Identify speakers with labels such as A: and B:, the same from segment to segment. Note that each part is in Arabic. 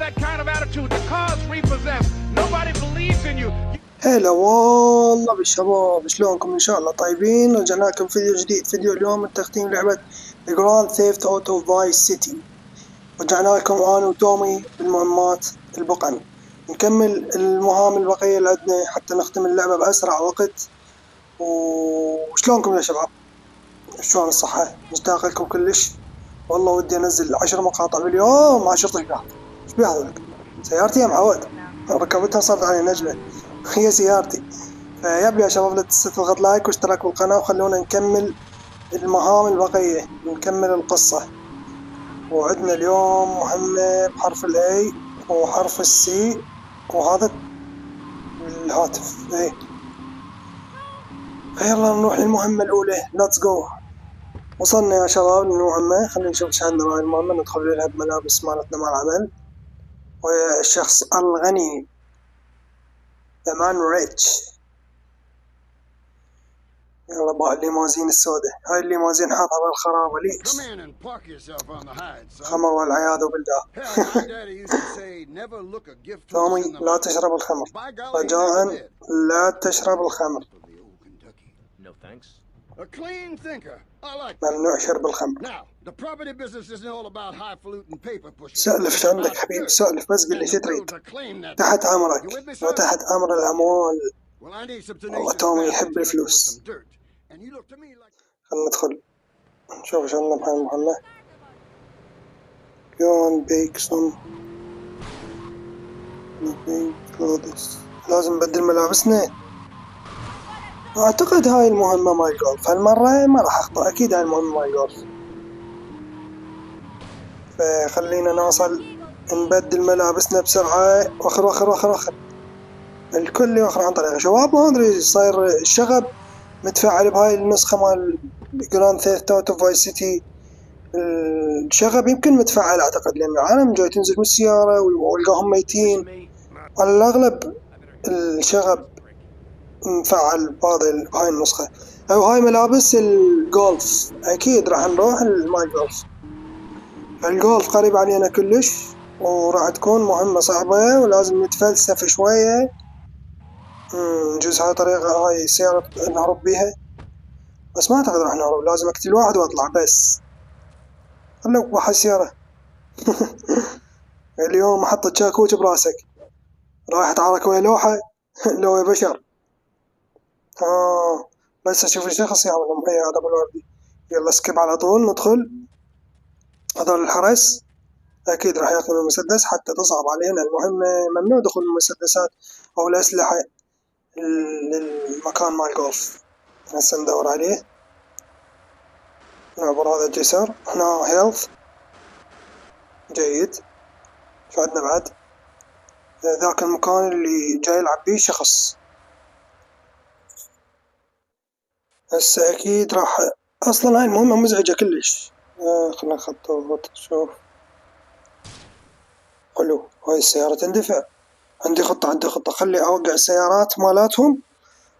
A: that kind of attitude. The car's repossessed. Nobody believes in you.
B: هلا والله بالشباب، شلونكم؟ ان شاء الله طيبين. رجعنا لكم فيديو جديد. فيديو اليوم من تختيم لعبة جراند ثيفت اوتو فايس سيتي. رجعنا لكم انا وتومي بالمهمات البقن، نكمل المهام البقية اللي عندنا حتى نختم اللعبة بأسرع وقت. وشلونكم يا شباب؟ شلون الصحة؟ مشتاق لكم كلش. والله ودي انزل 10 مقاطع باليوم. 10 طقات ايش بياخذ؟ سيارتي يا معود ركبتها صارت علي نجمة. هي سيارتي. فيب يا شباب لا تنسوا تضغط لايك واشتراك بالقناة، وخلونا نكمل المهام البقية، نكمل القصة. وعدنا اليوم مهمة بحرف الاي وحرف السي وهذا الهاتف ايه. فيلا نروح للمهمة الأولى. ليتس جو. وصلنا يا شباب للمهمة. خلينا نشوف ايش عندنا مع المهمة. ندخل لها بملابس مالتنا مع العمل. والشخص الغني The man rich. يلا بقى الليموزين السوداء. هاي الليموزين حاطها بالخرابة ليش؟ خمر والعياذ بالله. تومي لا تشرب الخمر، رجاء لا تشرب الخمر. ممنوع شرب الخمر. سألف شو عندك حبيبي؟ سألف بس قل لي شو تريد. تحت أمرك وتحت أمر الأموال. والله تومي يحب الفلوس. خلنا ندخل نشوف ايش عندنا بهاي المهمة. يون بيكسون لازم نبدل ملابسنا. اعتقد هاي المهمة ماي جولف. هالمرة ما راح اخطأ، اكيد هاي المهمة ماي جولف. فخلينا نوصل نبدل ملابسنا بسرعة. وخر وخر وخر وخر. الكل يوخر عن طريقه. شباب ما ادري صاير الشغب متفاعل بهاي النسخة مال جراند ثيفت اوتو فايس سيتي. الشغب يمكن متفاعل اعتقد، لان العالم جاي تنزل من السيارة والقاهم ميتين. على الاغلب الشغب مفعل بهاي النسخة. او هاي ملابس الجولف. اكيد راح نروح الماي جولف. الجولف قريب علينا كلش، وراح تكون مهمة صعبة ولازم نتفلسف شوية. نجوز هاي طريقة، هاي سيارة نهرب بيها، بس ما اعتقد راح نهرب. لازم اقتل واحد واطلع بس. خلوك بحال السيارة. اليوم حطت شاكوش براسك. رايح اتعارك ويا لوحة. لو بشر. بس اشوف الشخص يعمل هي هذا بالوردي. يلا سكيب على طول ندخل. هذول الحرس اكيد راح ياخذون المسدس حتى تصعب علينا المهمة. ممنوع دخول المسدسات او الاسلحة للمكان مال الجولف. هسه ندور عليه. نعبر هذا الجسر. هنا هيلث. جيد. شو عندنا بعد؟ ذاك المكان اللي جاي يلعب بيه شخص. هسه اكيد راح. اصلا هاي المهمة مزعجة كلش. خلنا نخطط. شوف حلو. هاي السيارة تندفع. عندي خطة. خلي اوقع السيارات مالاتهم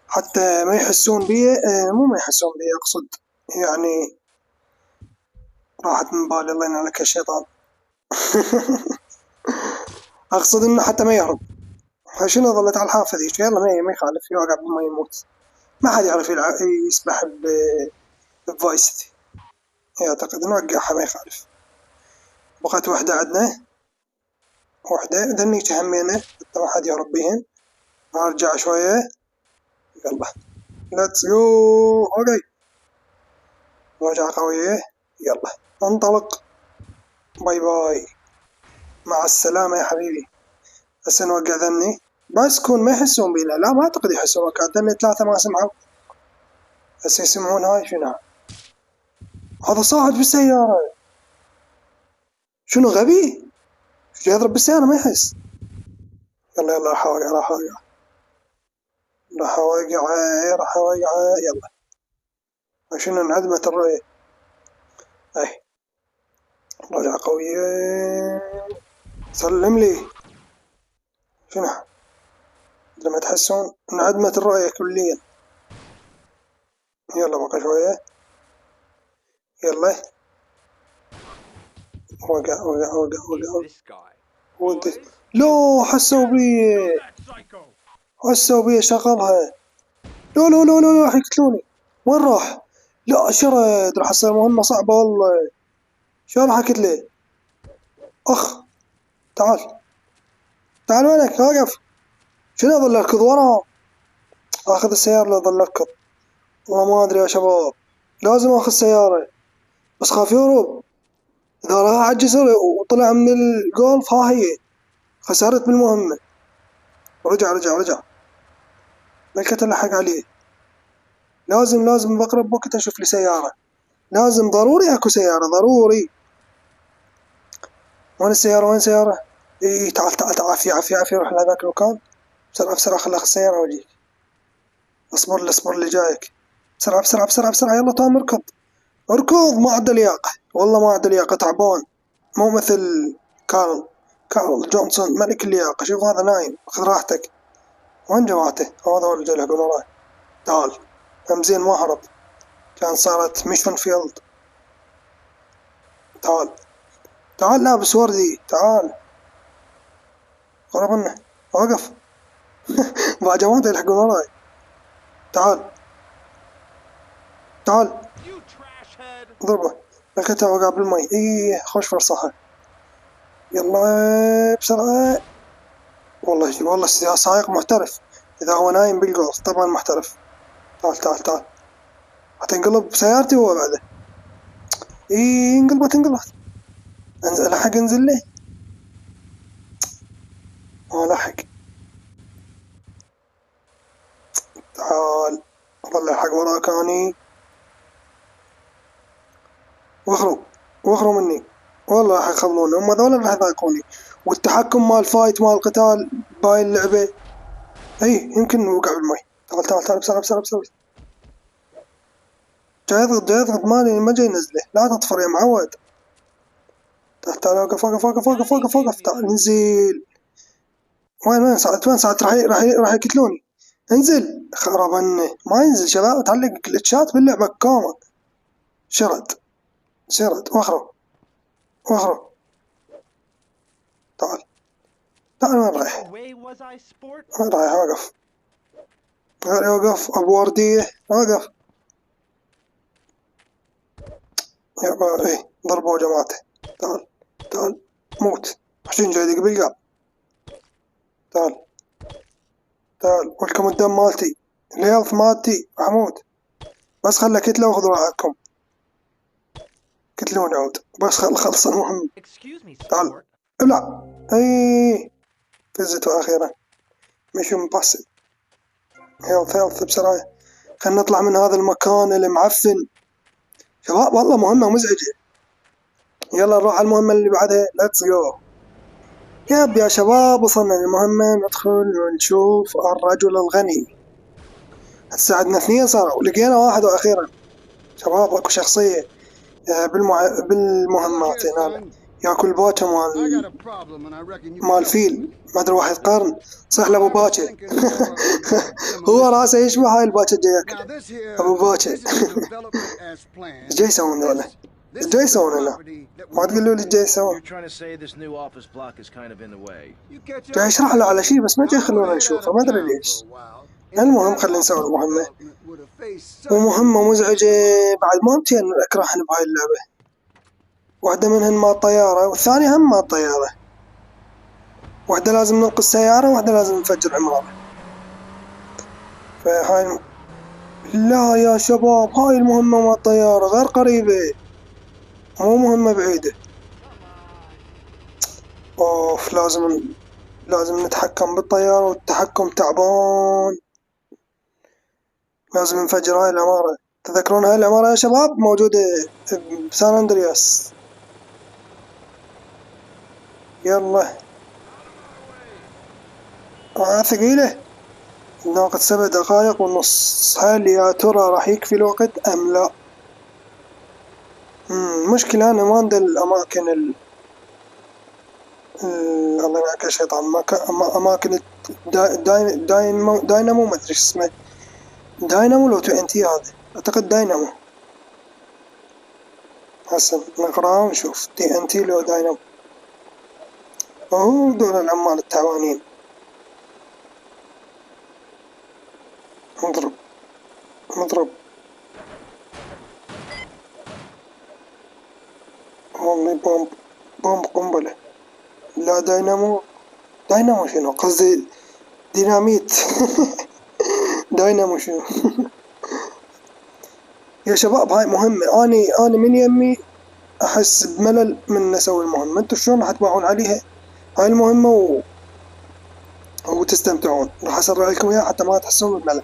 B: حتى ما يحسون بي. مو ما يحسون بي، اقصد يعني راحت من بالي. الله ينعلك يا شيطان. اقصد انه حتى ما يهرب. شنو ظلت على الحافة ذيك. يلا ما يخالف يوقع بما يموت. ما حد يعرف يسبح بفايس سيتي. اعتقد نوقعها ما يخالف. بقت وحدة عندنا. وحدة ذنيك همينة حتى ما حد يهرب بيهن. ارجع شوية. يلا ليتس جو. اوكي مواجهة قوية. يلا انطلق. باي باي. مع السلامة يا حبيبي. هسه نوقع ذني بس كون ما يحسون بينا. لا ما اعتقد يحسون. وقع ذني 3 ما سمعوا. هسه يسمعون. هاي شنو هذا؟ صاعد بالسيارة. شنو غبي؟ شو يضرب بالسيارة ما يحس. يلا راح اوقع. يلا شنو انعدمت الرؤية. اي رجعة قوية. سلم لي. شنو لما تحسون انعدمت الرؤية كليا. يلا بقى شوية. يلا وقع. ودي لا حسوا بي، حسوا بي شغلها. لا لا لا لا راح يقتلوني. وين راح؟ لا شرد، راح تصير مهمة صعبة والله. شو راح اقتله؟ اخ تعال تعال، وينك؟ واقف. شنو اظل اركض وراه؟ اخذ السيارة. لا اظل اركض. والله ما ادري يا شباب، لازم اخذ سيارة بس خاف يهرب. اذا راح على الجسر وطلع من الجولف ها هي خسرت بالمهمة. رجع ملكة الحق عليه. لازم بقرب وقت اشوف لي سيارة. لازم ضروري اكو سيارة ضروري. وين السيارة؟ اي تعال عافية روح لهذاك المكان بسرعة خل اخذ السيارة واجيك. اصبر لي جايك. بسرعة يلا توم اركض. ما عنده لياقة والله، ما عنده لياقة، تعبان. مو مثل كارل جونسون ملك اللياقة. شوف هذا نايم. خذ راحتك. وين جماعته؟ هذا هو اللي يلحقون وراي. تعال همزين ما هرب. كان صارت ميشن فيلد. تعال لابس وردي. تعال قرب منه. وقف. بعد جماعته يلحقون وراي. تعال ضربه. لقيته وقع بالمي. ايه خوش فرصة. يلا بسرعة. والله سائق محترف. إذا هو نايم بالجولف طبعا محترف. تعال هتنقلب بسيارتي هو بعده. إيه انقلبت. انزل له. ما لحق. تعال ظل الحق وراك اني. واخروا مني. والله راح يخذلوني هم ذولا، راح يضايقوني. والتحكم مال الفايت مال القتال باي اللعبة. اي يمكن وقع بالمي. تعال بسرعة. جاي يضغط مالي ما جاي ينزله. لا تطفر يا معود. تعال وقف. تعال انزل. وين ساعة راح يقتلوني. انزل خربني. ما ينزل شباب. تعلق الشات باللعبة كامل. شرد واخره. تعال وين رايح؟ وقف ابو ورديه. وقف. يا ايه ضربوا جماعته. تعال موت. 20 جاي يدق بالقلب. تعال ولكم الدم مالتي. الهيلث مالتي محمود. بس خلى كتلة وخذوا راحتكم. كتلون عود بس خلص المهم. تعال ابلع. اي فزتوا اخيرا. ميشن باسل. هيلث بسرعة. خلنا نطلع من هذا المكان المعفن. شباب والله مهمة مزعجة. يلا نروح على المهمة اللي بعدها. ليتس جو. يا شباب وصلنا للمهمة. ندخل ونشوف الرجل الغني. ساعدنا 2 صاروا ولقينا واحد واخيرا. شباب اكو شخصية بالمهمات هنا ياكل باكا مال فيل. ما ادري واحد قرن صح له ابو باكا. هو راسه يشبه هاي الباكا جاي ياكل. ابو باكا. ايش جاي يسوون ذولا؟ ايش جاي يسوون هنا؟ ما تقولوا لي جاي يسوون. جاي يشرح له على شيء بس ما جاي يخلونا نشوفه. ما ادري ليش. المهم خلينا نسوي المهمة. ومهمة مزعجة بعد. ما امتين اكره انا بهاي اللعبة. واحدة منهن مال طيارة والثانية هم مال طيارة. واحدة لازم ننقذ سيارة واحدة لازم نفجر عمارة. فهاي لا يا شباب هاي المهمة مال طيارة غير قريبة. مو مهمة بعيدة. اوف لازم نتحكم بالطيارة والتحكم تعبان. لازم نفجر هاي العمارة. تذكرون هاي العمارة يا شباب؟ موجودة بسان اندرياس. يلا ثقيلة. ناقص 7 دقائق ونص. هل يا ترى راح يكفي الوقت أم لا؟ مشكلة أنا ما عندي الأماكن الله يعافيك يا شيطان. أماكن داينامو ما أدري اسمه. داينامو لو TNT هذا أعتقد داينامو. هسه نقرأ ونشوف TNT لو داينامو. اوه دول العمال التعبانين. اضرب اضرب. والله بومب، بومب قنبلة. لا داينامو. داينامو شنو قصدي؟ ديناميت. داينامو شنو؟ يا شباب هاي مهمة، اني من يمي احس بملل من اسوي المهمة، انتو شلون راح تباعون عليها هاي المهمة وتستمتعون؟ راح اسرع لكم اياها حتى ما تحسون بملل.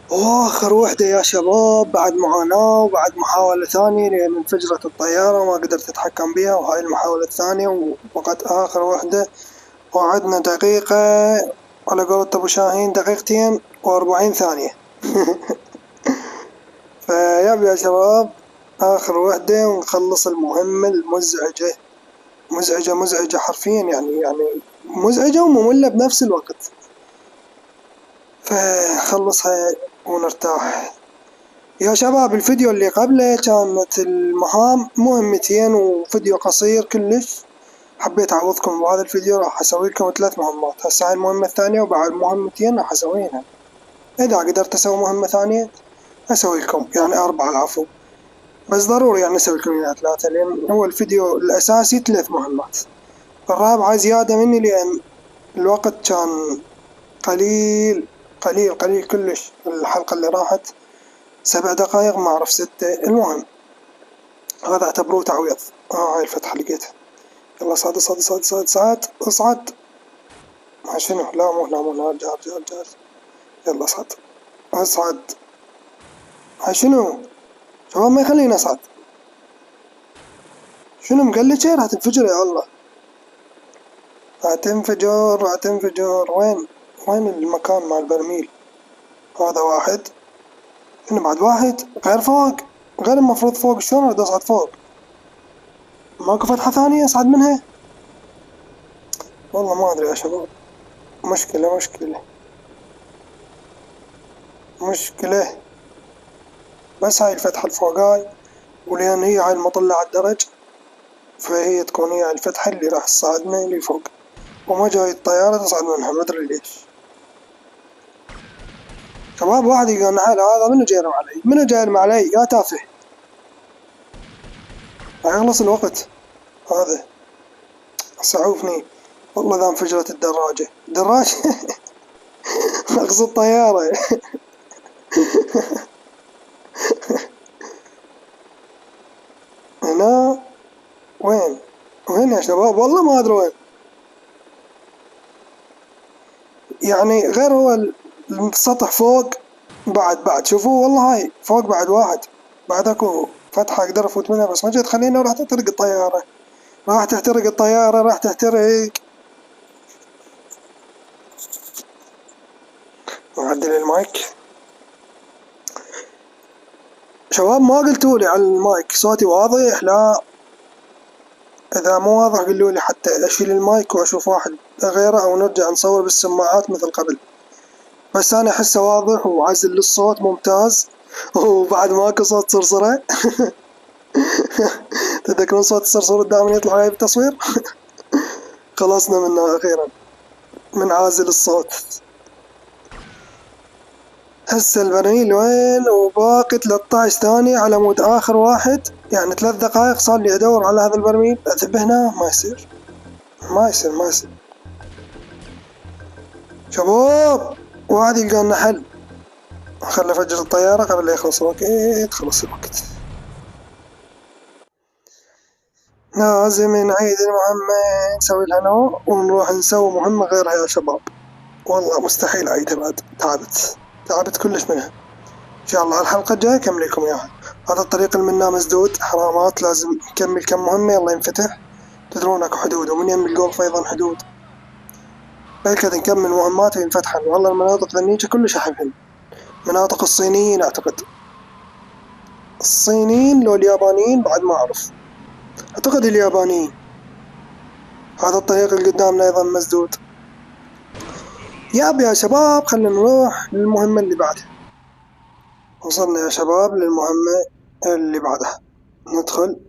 B: واخر وحدة يا شباب، بعد معاناة وبعد محاولة ثانية لأن انفجرت الطيارة وما قدرت اتحكم بها، وهاي المحاولة الثانية وفقط اخر وحدة. وعدنا دقيقة، على قولة ابو شاهين دقيقتين و40 ثانية. فيب يا شباب آخر وحدة ونخلص المهمة المزعجة. مزعجة حرفيا، يعني مزعجة ومملة بنفس الوقت. فخلصها ونرتاح. يا شباب الفيديو اللي قبله كانت المهام مهمتين وفيديو قصير كلش. حبيت اعوضكم بهذا الفيديو، راح اسوي لكم 3 مهمات. هسه هاي المهمة الثانية وبعد مهمتين راح اسويها. اذا قدرت اسوي مهمة ثانية اسوي لكم يعني 4 العفو. بس ضروري يعني نسوي لكم اياها 3 لان هو الفيديو الاساسي 3 مهمات. الرابعة زيادة مني لان الوقت كان قليل قليل كلش. الحلقة اللي راحت 7 دقايق ما اعرف 6. المهم هذا اعتبروه تعويض. هاي الفتحة لقيتها. يلا صعد صعد صعد صعد صعد اصعد. شنو؟ لا مو ارجع. يلا صعد اصعد. هاي شنو؟ شباب ما يخليني اصعد. شنو مقلتشة؟ راح تنفجر يا الله. راح تنفجر. وين المكان مع البرميل؟ هذا واحد. هنا بعد واحد غير فوق، غير المفروض فوق. شلون اريد اصعد فوق؟ ماكو فتحة ثانية اصعد منها؟ والله ما ادري يا شباب. مشكلة. بس هاي الفتحة الفوقاي، ولأن هي هاي المطلة على الدرج فهي تكون هي الفتحة اللي راح تصعدنا اللي فوق، وما جاي الطيارة تصعد منها ما ادري ليش. شباب واحد يقول نحل هذا منو جايرم علي يا تافه. يخلص الوقت هذا. سعوفني والله ذا انفجرت الدراجة. اقصد طيارة. هنا وين يا شباب؟ والله ما ادري وين. يعني غير هو السطح فوق. بعد شوفوا والله هاي فوق بعد واحد. بعد اكو فتحة اقدر افوت منها بس ما جت تخليني. وراح تحترق الطيارة. راح تحترق. نعدل المايك. شباب ما قلتولي على المايك صوتي واضح؟ لا اذا مو واضح قولولي حتى اشيل المايك واشوف واحد غيره او نرجع نصور بالسماعات مثل قبل. بس انا احسه واضح وعزل للصوت ممتاز. وبعد ماكو صوت صرصرة. تذكرون صوت الصرصور دائما يطلع معي بالتصوير. خلصنا منه اخيرا من عازل الصوت. هسه البرميل وين؟ وباقي 13 ثانية على مود اخر واحد، يعني 3 دقايق صار لي ادور على هذا البرميل. اذب هنا ما يصير. شباب واحد يلقى لنا حل. خلنا نفجر الطيارة قبل لا يخلص الوقت. خلص الوقت. لازم نعيد المهمة نسوي لها نوع ونروح نسوي مهمة غيرها يا شباب. والله مستحيل أعيدها بعد. تعبت كلش منها. إن شاء الله الحلقة الجاية أكمل لكم إياها. هذا الطريق اللي منه مسدود حرامات، لازم نكمل كم مهمة يلا ينفتح. تدرون اكو حدود ومن يم الجولف أيضا حدود. هيك نكمل مهمات وينفتحن. والله المناطق ذنيك كلش أحبهن. مناطق الصينيين أعتقد. الصينيين لو اليابانيين بعد ما أعرف. أعتقد اليابانيين. هذا الطريق اللي قدامنا أيضا مسدود. يا شباب خلينا نروح للمهمة اللي بعدها. وصلنا يا شباب للمهمة اللي بعدها. ندخل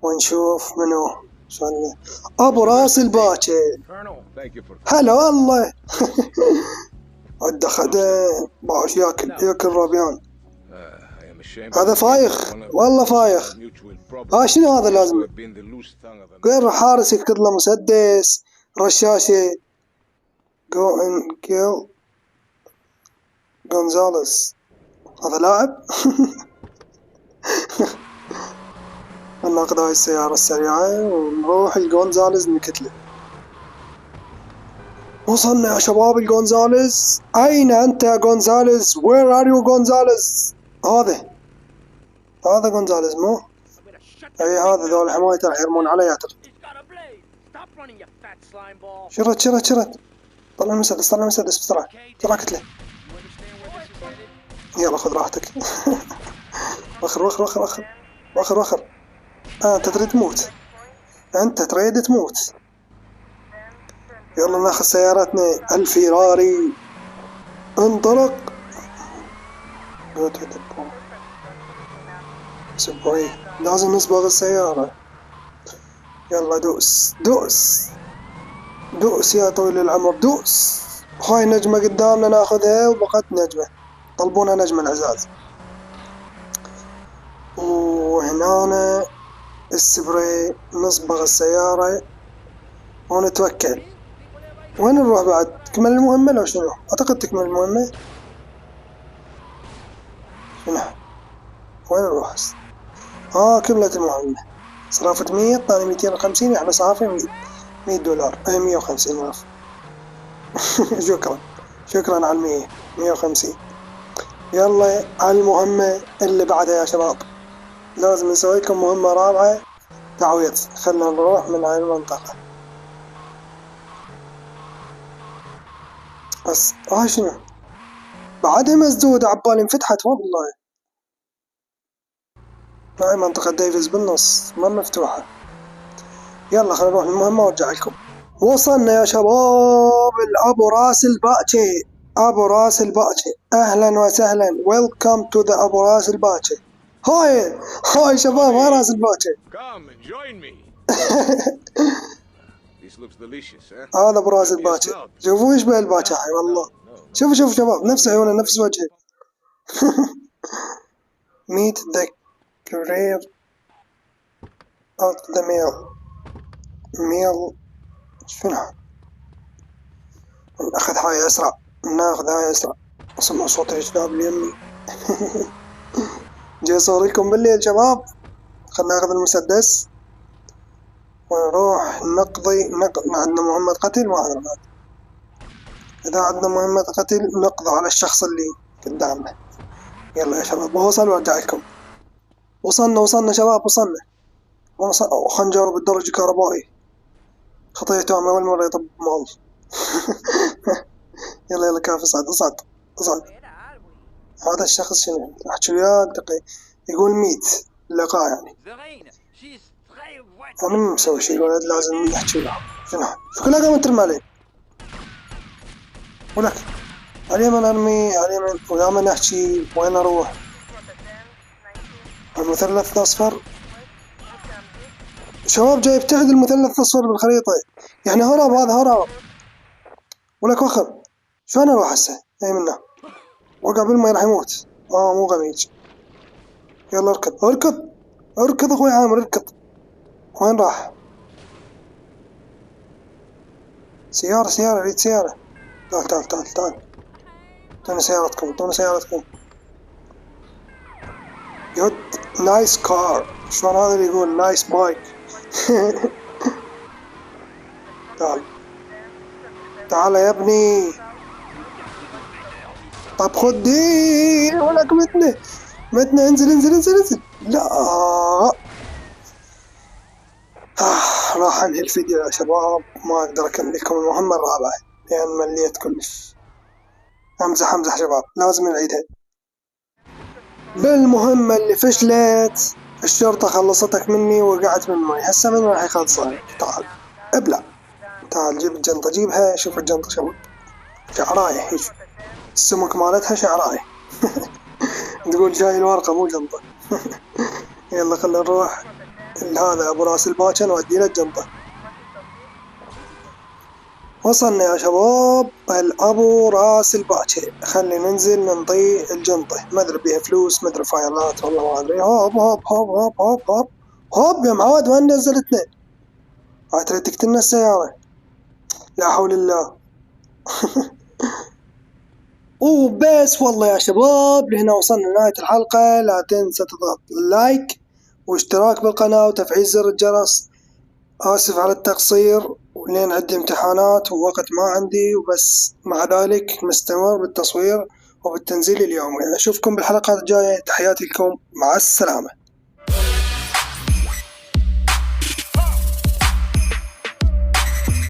B: ونشوف منو. ابو راس الباكر.
A: Thank you for
B: هلا والله. عده خدم باش ياكل ربيان.
A: I am ashamed.
B: هذا فايخ والله فايخ. شنو هذا لازم غير حارس يفقد له مسدس رشاشة. go and kill جونزاليس. هذا لاعب. ناخذ هاي السيارة السريعة ونروح الجونزاليز نقتله. وصلنا يا شباب الجونزاليز. أين أنت يا جونزاليز؟ Where are you جونزاليز؟ هذا جونزاليز مو؟ أي هذا ذول حمايته راح يرمون علي يعتقد. شرت طلع المسدس بسرعة قتله. يلا خذ راحتك. وخر. أنت تريد تموت. يلا ناخذ سيارتنا الفيراري. انطلق. سبوي لازم نصبغ السيارة. يلا دوس يا طويل العمر دوس. هاي نجمة قدامنا ناخذها وبقت نجمة. طلبونا نجمة العزاز. وهنا السبراي نصبغ السيارة ونتوكل. وين نروح بعد؟ تكمل المهمة لو شنو؟ أعتقد تكمل المهمة. شنو؟ وين نروح هسه؟ كملت المهمة. صرفت 100 طاني 250 احنا صافي $100 150 عفوا. شكرا على 150. يلا على المهمة اللي بعدها يا شباب. لازم نسوي لكم مهمة رابعة تعويض. خلنا نروح من هاي المنطقة. بس شنو؟ بعدها مسدودة عبالي انفتحت والله. هاي منطقة ديفيز بالنص ما مفتوحة. يلا خلينا نروح المهمة وارجع لكم. وصلنا يا شباب لأبو راس الباكر. أهلا وسهلا. ويلكم تو ذا أبو راس الباكر. هاي شباب هاي راس الباكر.
A: Come and join me. This looks delicious, huh?
B: هذا أبو راس الباكر. شوفوا يشبه الباكر هاي والله. شوفوا شباب نفس عيونه نفس وجهه. meet the career of the meal. شنو؟ ناخذ هاي أسرع. اسمعوا صوت الجناب اليمي. جاي أصوركم بالليل شباب. خلنا ناخذ المسدس ونروح نقضي. عندنا مهمة قتل ما أعرف. إذا عندنا مهمة قتل نقضي على الشخص اللي قدامنا. يلا يا شباب بوصل وارجع لكم. وصلنا شباب وصلنا. خلنا نجرب الدرج الكهربائي. خطيته عمري أول مرة يطب مال. يلا كافي اصعد. هذا الشخص شنو؟ احكي وياه يقول ميت اللقاء يعني. أنا ما مسوي شيء الولد لازم نحكي وياه. شنو؟ كلها قامت ترمي عليه. ولك على اليمين ارمي على اليمين ويا ما نحكي وين اروح. المثلث الاصفر شباب جاي يبتعد المثلث الاصفر بالخريطة يعني هذا هرب. ولك وخر شلون اروح هسه؟ اي منه وقع بالماء راح يموت. مو غميج. يلا اركض اخوي عامر اركض. وين راح؟ سيارة اريد سيارة. تعال اعطوني سيارتكم. يود نايس كار. شلون هذا اللي يقول نايس بايك؟ تعال يا ابني. طب خد دي. ولك متنا انزل. لا راح انهي الفيديو يا شباب. ما اقدر اكمل لكم المهمة الرابعة لان مليت كلش. امزح شباب لازم نعيدها. بالمهمة اللي فشلت الشرطة خلصتك مني وقعت من معي. هسه من راح يخلصها؟ تعال ابلع. تعال جيب الجنطة جيبها. شوف الجنطة شباب شعراية هيك السمك مالتها شعراية. تقول جاي الورقة مو جنطة. يلا خلنا نروح هذا ابو راس الباكر نودي له الجنطة. وصلنا يا شباب الابو راس الباكر، خلي ننزل ننطي الجنطة، ما ادري بيها فلوس ما ادري فايلات والله ما ادري. هوب هوب هوب هوب هوب هوب هوب يا معود وين نزل اثنين؟ هاتري تقتلنا السيارة، لا حول الله. وبس والله يا شباب لهنا وصلنا لنهاية الحلقة، لا تنسى تضغط لايك واشتراك بالقناة وتفعيل زر الجرس. آسف على التقصير ولين عندي امتحانات ووقت ما عندي وبس، مع ذلك مستمر بالتصوير وبالتنزيل اليومي. أشوفكم بالحلقات الجاية، تحياتي لكم، مع السلامة.